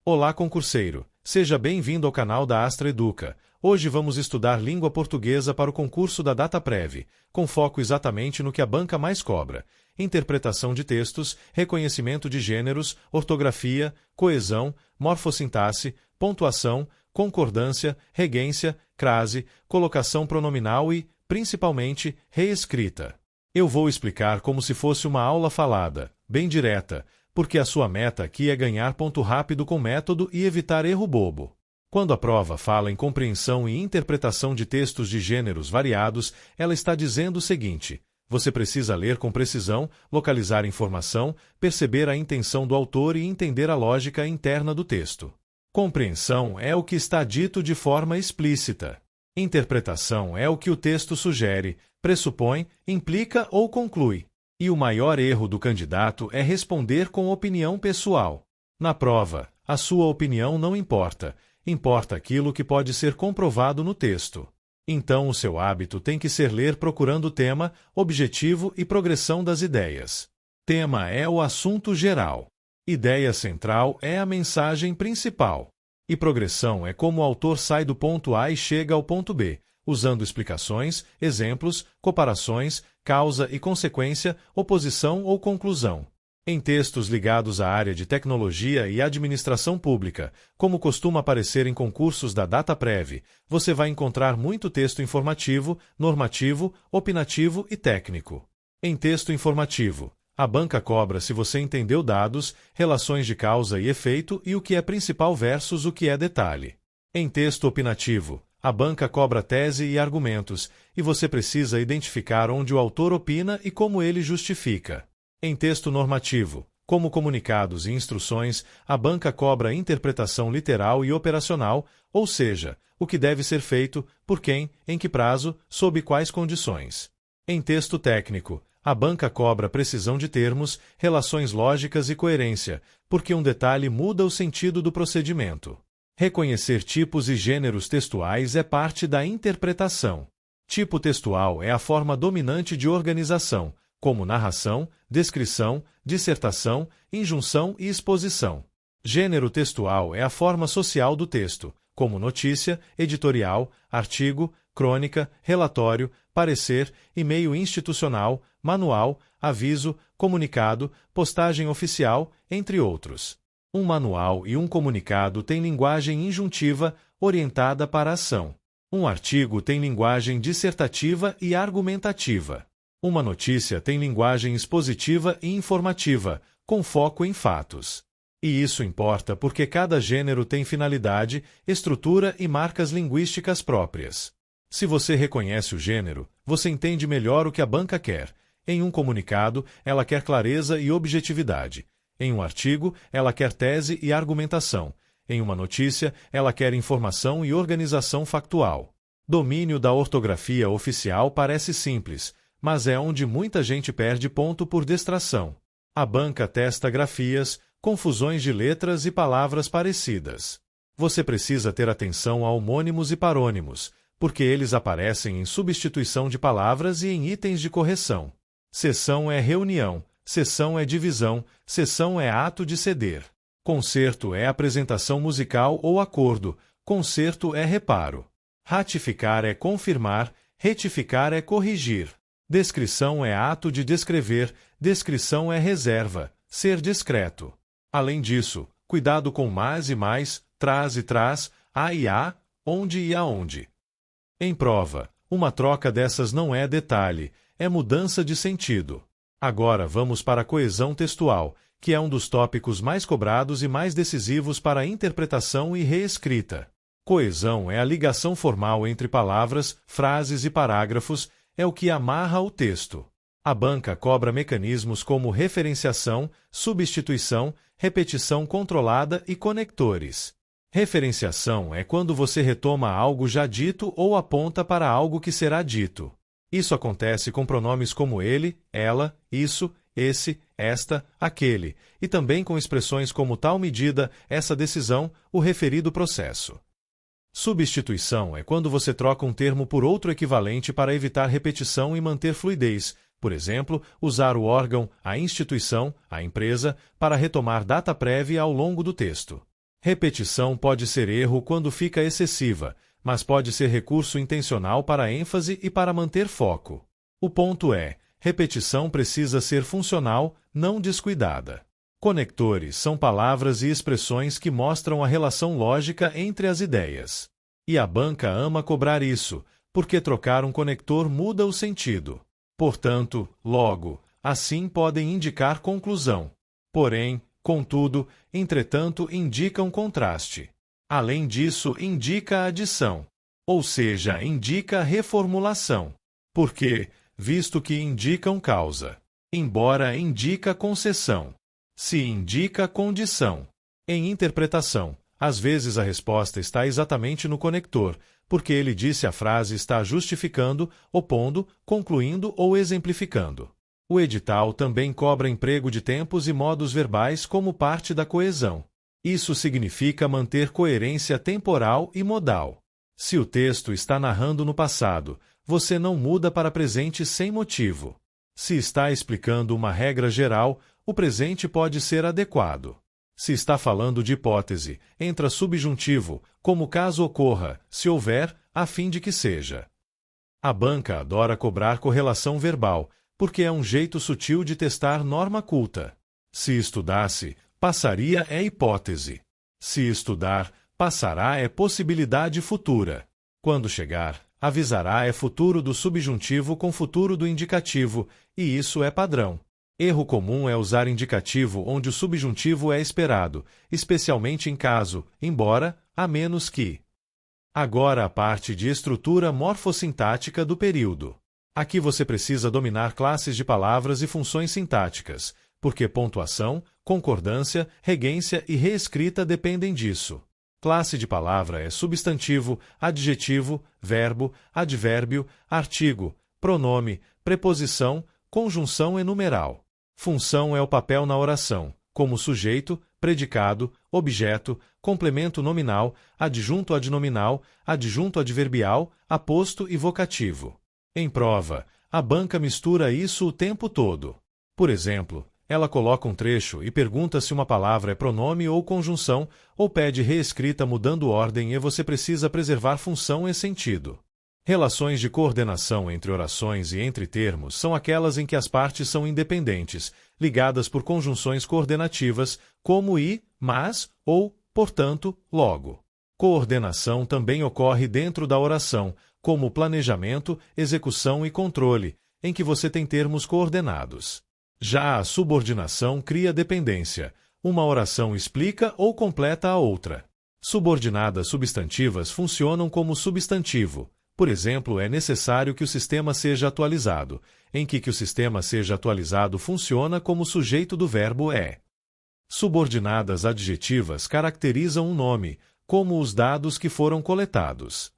Olá, concurseiro! Seja bem-vindo ao canal da Astra Educa. Hoje vamos estudar língua portuguesa para o concurso da DataPrev, com foco exatamente no que a banca mais cobra: interpretação de textos, reconhecimento de gêneros, ortografia, coesão, morfossintaxe, pontuação, concordância, regência, crase, colocação pronominal e, principalmente, reescrita. Eu vou explicar como se fosse uma aula falada, bem direta, porque a sua meta aqui é ganhar ponto rápido com método e evitar erro bobo. Quando a prova fala em compreensão e interpretação de textos de gêneros variados, ela está dizendo o seguinte: você precisa ler com precisão, localizar informação, perceber a intenção do autor e entender a lógica interna do texto. Compreensão é o que está dito de forma explícita. Interpretação é o que o texto sugere, pressupõe, implica ou conclui. E o maior erro do candidato é responder com opinião pessoal. Na prova, a sua opinião não importa, importa aquilo que pode ser comprovado no texto. Então o seu hábito tem que ser ler procurando tema, objetivo e progressão das ideias. Tema é o assunto geral. Ideia central é a mensagem principal. E progressão é como o autor sai do ponto A e chega ao ponto B, usando explicações, exemplos, comparações, causa e consequência, oposição ou conclusão. Em textos ligados à área de tecnologia e administração pública, como costuma aparecer em concursos da DataPrev, você vai encontrar muito texto informativo, normativo, opinativo e técnico. Em texto informativo, a banca cobra se você entendeu dados, relações de causa e efeito e o que é principal versus o que é detalhe. Em texto opinativo, a banca cobra tese e argumentos, e você precisa identificar onde o autor opina e como ele justifica. Em texto normativo, como comunicados e instruções, a banca cobra interpretação literal e operacional, ou seja, o que deve ser feito, por quem, em que prazo, sob quais condições. Em texto técnico, a banca cobra precisão de termos, relações lógicas e coerência, porque um detalhe muda o sentido do procedimento. Reconhecer tipos e gêneros textuais é parte da interpretação. Tipo textual é a forma dominante de organização, como narração, descrição, dissertação, injunção e exposição. Gênero textual é a forma social do texto, como notícia, editorial, artigo, crônica, relatório, parecer, e-mail institucional, manual, aviso, comunicado, postagem oficial, entre outros. Um manual e um comunicado têm linguagem injuntiva, orientada para a ação. Um artigo tem linguagem dissertativa e argumentativa. Uma notícia tem linguagem expositiva e informativa, com foco em fatos. E isso importa porque cada gênero tem finalidade, estrutura e marcas linguísticas próprias. Se você reconhece o gênero, você entende melhor o que a banca quer. Em um comunicado, ela quer clareza e objetividade. Em um artigo, ela quer tese e argumentação. Em uma notícia, ela quer informação e organização factual. Domínio da ortografia oficial parece simples, mas é onde muita gente perde ponto por distração. A banca testa grafias, confusões de letras e palavras parecidas. Você precisa ter atenção a homônimos e parônimos, porque eles aparecem em substituição de palavras e em itens de correção. Seção é reunião. Sessão é divisão, sessão é ato de ceder. Concerto é apresentação musical ou acordo, concerto é reparo. Ratificar é confirmar, retificar é corrigir. Descrição é ato de descrever, descrição é reserva, ser discreto. Além disso, cuidado com mas e mais, traz e traz, a e a, onde e aonde. Em prova, uma troca dessas não é detalhe, é mudança de sentido. Agora vamos para a coesão textual, que é um dos tópicos mais cobrados e mais decisivos para a interpretação e reescrita. Coesão é a ligação formal entre palavras, frases e parágrafos, é o que amarra o texto. A banca cobra mecanismos como referenciação, substituição, repetição controlada e conectores. Referenciação é quando você retoma algo já dito ou aponta para algo que será dito. Isso acontece com pronomes como ele, ela, isso, esse, esta, aquele, e também com expressões como tal medida, essa decisão, o referido processo. Substituição é quando você troca um termo por outro equivalente para evitar repetição e manter fluidez. Por exemplo, usar o órgão, a instituição, a empresa, para retomar data prévia ao longo do texto. Repetição pode ser erro quando fica excessiva, mas pode ser recurso intencional para ênfase e para manter foco. O ponto é, repetição precisa ser funcional, não descuidada. Conectores são palavras e expressões que mostram a relação lógica entre as ideias. E a banca ama cobrar isso, porque trocar um conector muda o sentido. Portanto, logo, assim podem indicar conclusão. Porém, contudo, entretanto, indicam contraste. Além disso, indica adição. Ou seja, indica reformulação. Porque, visto que indicam causa. Embora indica concessão. Se indica condição. Em interpretação, às vezes a resposta está exatamente no conector, porque ele disse a frase está justificando, opondo, concluindo ou exemplificando. O edital também cobra emprego de tempos e modos verbais como parte da coesão. Isso significa manter coerência temporal e modal. Se o texto está narrando no passado, você não muda para presente sem motivo. Se está explicando uma regra geral, o presente pode ser adequado. Se está falando de hipótese, entra subjuntivo, como caso ocorra, se houver, a fim de que seja. A banca adora cobrar correlação verbal, porque é um jeito sutil de testar norma culta. Se estudasse, passaria é hipótese. Se estudar, passará é possibilidade futura. Quando chegar, avisará é futuro do subjuntivo com futuro do indicativo, e isso é padrão. Erro comum é usar indicativo onde o subjuntivo é esperado, especialmente em caso, embora, a menos que. Agora a parte de estrutura morfossintática do período. Aqui você precisa dominar classes de palavras e funções sintáticas, porque pontuação, concordância, regência e reescrita dependem disso. Classe de palavra é substantivo, adjetivo, verbo, advérbio, artigo, pronome, preposição, conjunção e numeral. Função é o papel na oração, como sujeito, predicado, objeto, complemento nominal, adjunto adnominal, adjunto adverbial, aposto e vocativo. Em prova, a banca mistura isso o tempo todo. Por exemplo, ela coloca um trecho e pergunta se uma palavra é pronome ou conjunção, ou pede reescrita mudando ordem e você precisa preservar função e sentido. Relações de coordenação entre orações e entre termos são aquelas em que as partes são independentes, ligadas por conjunções coordenativas, como e, mas, ou, portanto, logo. Coordenação também ocorre dentro da oração, como planejamento, execução e controle, em que você tem termos coordenados. Já a subordinação cria dependência. Uma oração explica ou completa a outra. Subordinadas substantivas funcionam como substantivo. Por exemplo, é necessário que o sistema seja atualizado, em que o sistema seja atualizado funciona como sujeito do verbo é. Subordinadas adjetivas caracterizam um nome, como os dados que foram coletados.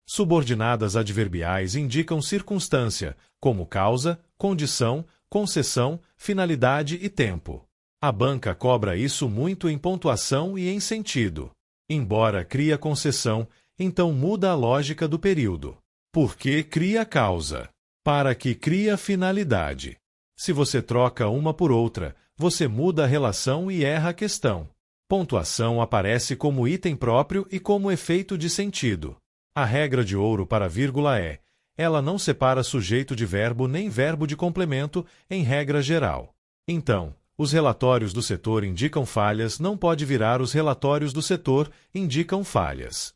Subordinadas adverbiais indicam circunstância, como causa, condição, concessão, finalidade e tempo. A banca cobra isso muito em pontuação e em sentido. Embora cria concessão, então muda a lógica do período. Por que cria causa? Para que cria finalidade. Se você troca uma por outra, você muda a relação e erra a questão. Pontuação aparece como item próprio e como efeito de sentido. A regra de ouro para a vírgula é: ela não separa sujeito de verbo nem verbo de complemento, em regra geral. Então, os relatórios do setor indicam falhas não pode virar os relatórios do setor indicam falhas.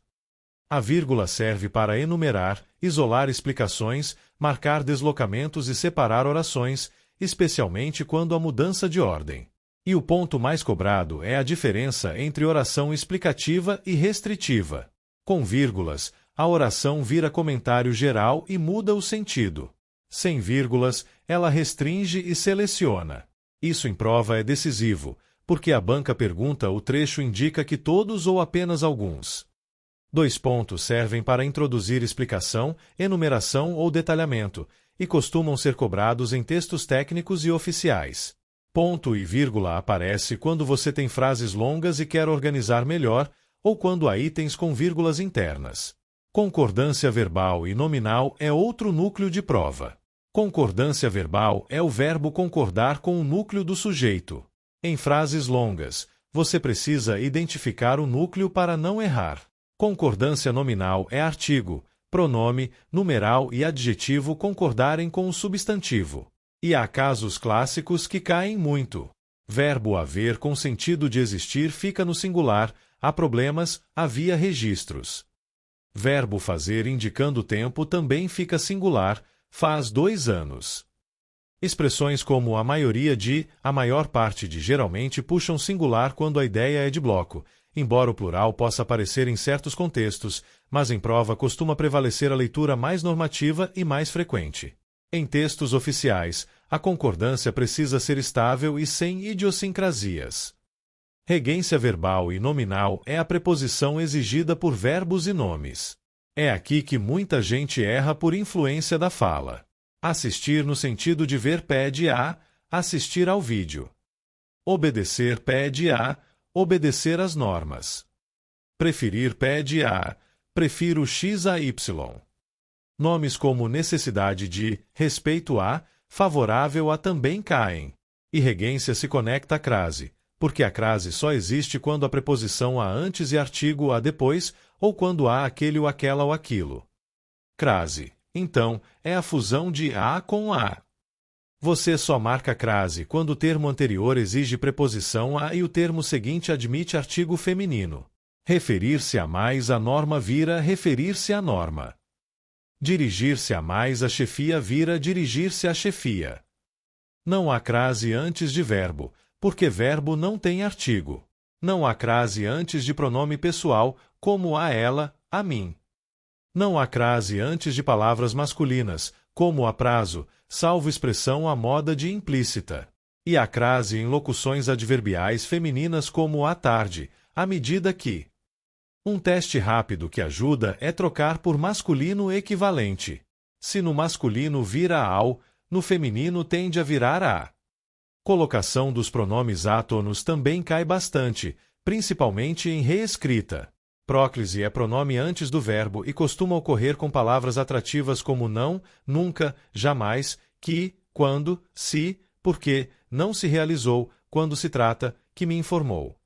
A vírgula serve para enumerar, isolar explicações, marcar deslocamentos e separar orações, especialmente quando há mudança de ordem. E o ponto mais cobrado é a diferença entre oração explicativa e restritiva. Com vírgulas, a oração vira comentário geral e muda o sentido. Sem vírgulas, ela restringe e seleciona. Isso em prova é decisivo, porque a banca pergunta o trecho indica que todos ou apenas alguns. 2 pontos servem para introduzir explicação, enumeração ou detalhamento, e costumam ser cobrados em textos técnicos e oficiais. Ponto e vírgula aparece quando você tem frases longas e quer organizar melhor, ou quando há itens com vírgulas internas. Concordância verbal e nominal é outro núcleo de prova. Concordância verbal é o verbo concordar com o núcleo do sujeito. Em frases longas, você precisa identificar o núcleo para não errar. Concordância nominal é artigo, pronome, numeral e adjetivo concordarem com o substantivo. E há casos clássicos que caem muito. Verbo haver com sentido de existir fica no singular, há problemas, havia registros. Verbo fazer indicando tempo também fica singular, faz 2 anos. Expressões como a maioria de, a maior parte de geralmente puxam singular quando a ideia é de bloco, embora o plural possa aparecer em certos contextos, mas em prova costuma prevalecer a leitura mais normativa e mais frequente. Em textos oficiais, a concordância precisa ser estável e sem idiosincrasias. Regência verbal e nominal é a preposição exigida por verbos e nomes. É aqui que muita gente erra por influência da fala. Assistir no sentido de ver pede a, assistir ao vídeo. Obedecer pede a, obedecer às normas. Preferir pede a, prefiro X a Y. Nomes como necessidade de, respeito a, favorável a também caem. E regência se conecta à crase, porque a crase só existe quando a preposição a antes e artigo a depois, ou quando há aquele ou aquela ou aquilo. Crase, então, é a fusão de a com a. Você só marca crase quando o termo anterior exige preposição a e o termo seguinte admite artigo feminino. Referir-se a mais à norma vira referir-se à norma. Dirigir-se a mais à chefia vira dirigir-se à chefia. Não há crase antes de verbo, porque verbo não tem artigo. Não há crase antes de pronome pessoal, como a ela, a mim. Não há crase antes de palavras masculinas, como a prazo, salvo expressão à moda de implícita. E há crase em locuções adverbiais femininas como à tarde, à medida que. Um teste rápido que ajuda é trocar por masculino equivalente. Se no masculino vira ao, no feminino tende a virar a. Colocação dos pronomes átonos também cai bastante, principalmente em reescrita. Próclise é pronome antes do verbo e costuma ocorrer com palavras atrativas como não, nunca, jamais, que, quando, se, porque, não se realizou, quando se trata, que me informou.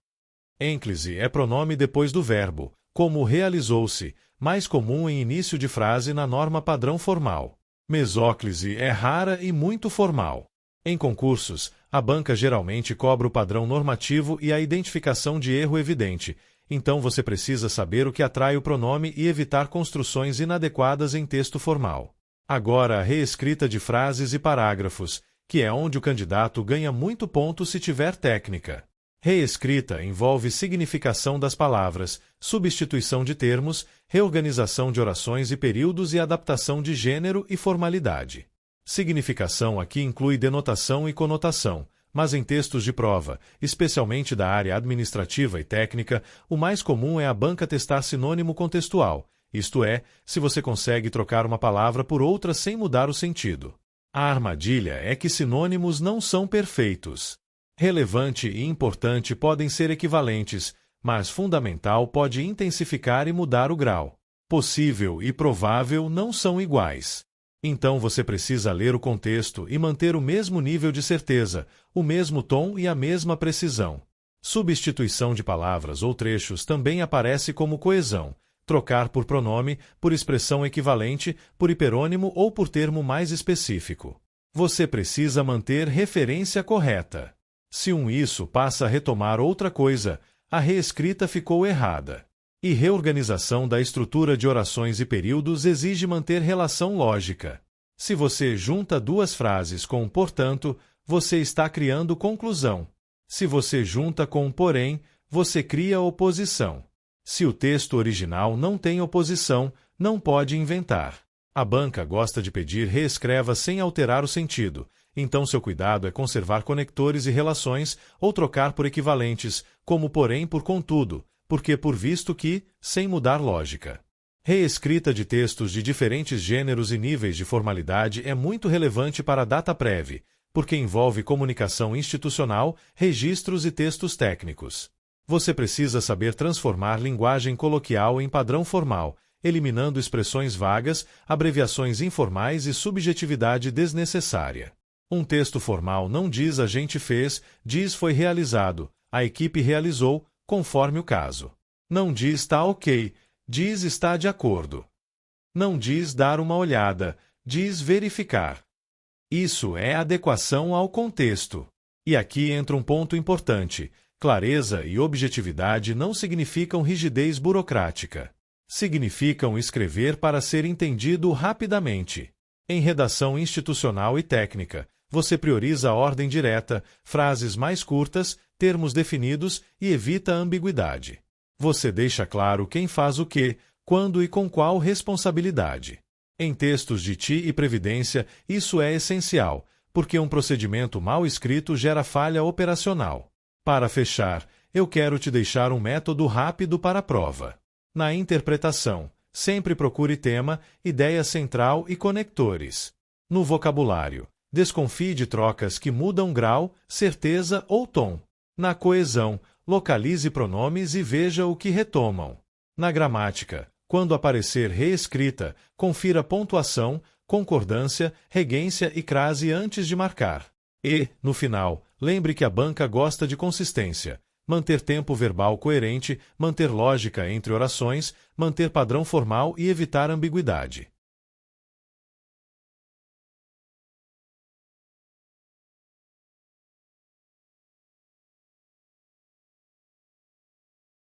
Ênclise é pronome depois do verbo, como realizou-se, mais comum em início de frase na norma padrão formal. Mesóclise é rara e muito formal. Em concursos, a banca geralmente cobra o padrão normativo e a identificação de erro evidente, então você precisa saber o que atrai o pronome e evitar construções inadequadas em texto formal. Agora a reescrita de frases e parágrafos, que é onde o candidato ganha muito ponto se tiver técnica. Reescrita envolve significação das palavras, substituição de termos, reorganização de orações e períodos e adaptação de gênero e formalidade. Significação aqui inclui denotação e conotação, mas em textos de prova, especialmente da área administrativa e técnica, o mais comum é a banca testar sinônimo contextual, isto é, se você consegue trocar uma palavra por outra sem mudar o sentido. A armadilha é que sinônimos não são perfeitos. Relevante e importante podem ser equivalentes, mas fundamental pode intensificar e mudar o grau. Possível e provável não são iguais. Então você precisa ler o contexto e manter o mesmo nível de certeza, o mesmo tom e a mesma precisão. Substituição de palavras ou trechos também aparece como coesão, trocar por pronome, por expressão equivalente, por hiperônimo ou por termo mais específico. Você precisa manter referência correta. Se um isso passa a retomar outra coisa, a reescrita ficou errada. E reorganização da estrutura de orações e períodos exige manter relação lógica. Se você junta duas frases com portanto, você está criando conclusão. Se você junta com porém, você cria oposição. Se o texto original não tem oposição, não pode inventar. A banca gosta de pedir reescreva sem alterar o sentido, então seu cuidado é conservar conectores e relações ou trocar por equivalentes, como porém por contudo, porque por visto que, sem mudar lógica. Reescrita de textos de diferentes gêneros e níveis de formalidade é muito relevante para a DataPrev, porque envolve comunicação institucional, registros e textos técnicos. Você precisa saber transformar linguagem coloquial em padrão formal, eliminando expressões vagas, abreviações informais e subjetividade desnecessária. Um texto formal não diz a gente fez, diz foi realizado. A equipe realizou, conforme o caso. Não diz tá ok, diz está de acordo. Não diz dar uma olhada, diz verificar. Isso é adequação ao contexto. E aqui entra um ponto importante. Clareza e objetividade não significam rigidez burocrática. Significam escrever para ser entendido rapidamente. Em redação institucional e técnica, você prioriza a ordem direta, frases mais curtas, termos definidos e evita a ambiguidade. Você deixa claro quem faz o quê, quando e com qual responsabilidade. Em textos de TI e Previdência, isso é essencial, porque um procedimento mal escrito gera falha operacional. Para fechar, eu quero te deixar um método rápido para a prova. Na interpretação, sempre procure tema, ideia central e conectores. No vocabulário, desconfie de trocas que mudam grau, certeza ou tom. Na coesão, localize pronomes e veja o que retomam. Na gramática, quando aparecer reescrita, confira pontuação, concordância, regência e crase antes de marcar. E, no final, lembre que a banca gosta de consistência. Manter tempo verbal coerente, manter lógica entre orações, manter padrão formal e evitar ambiguidade.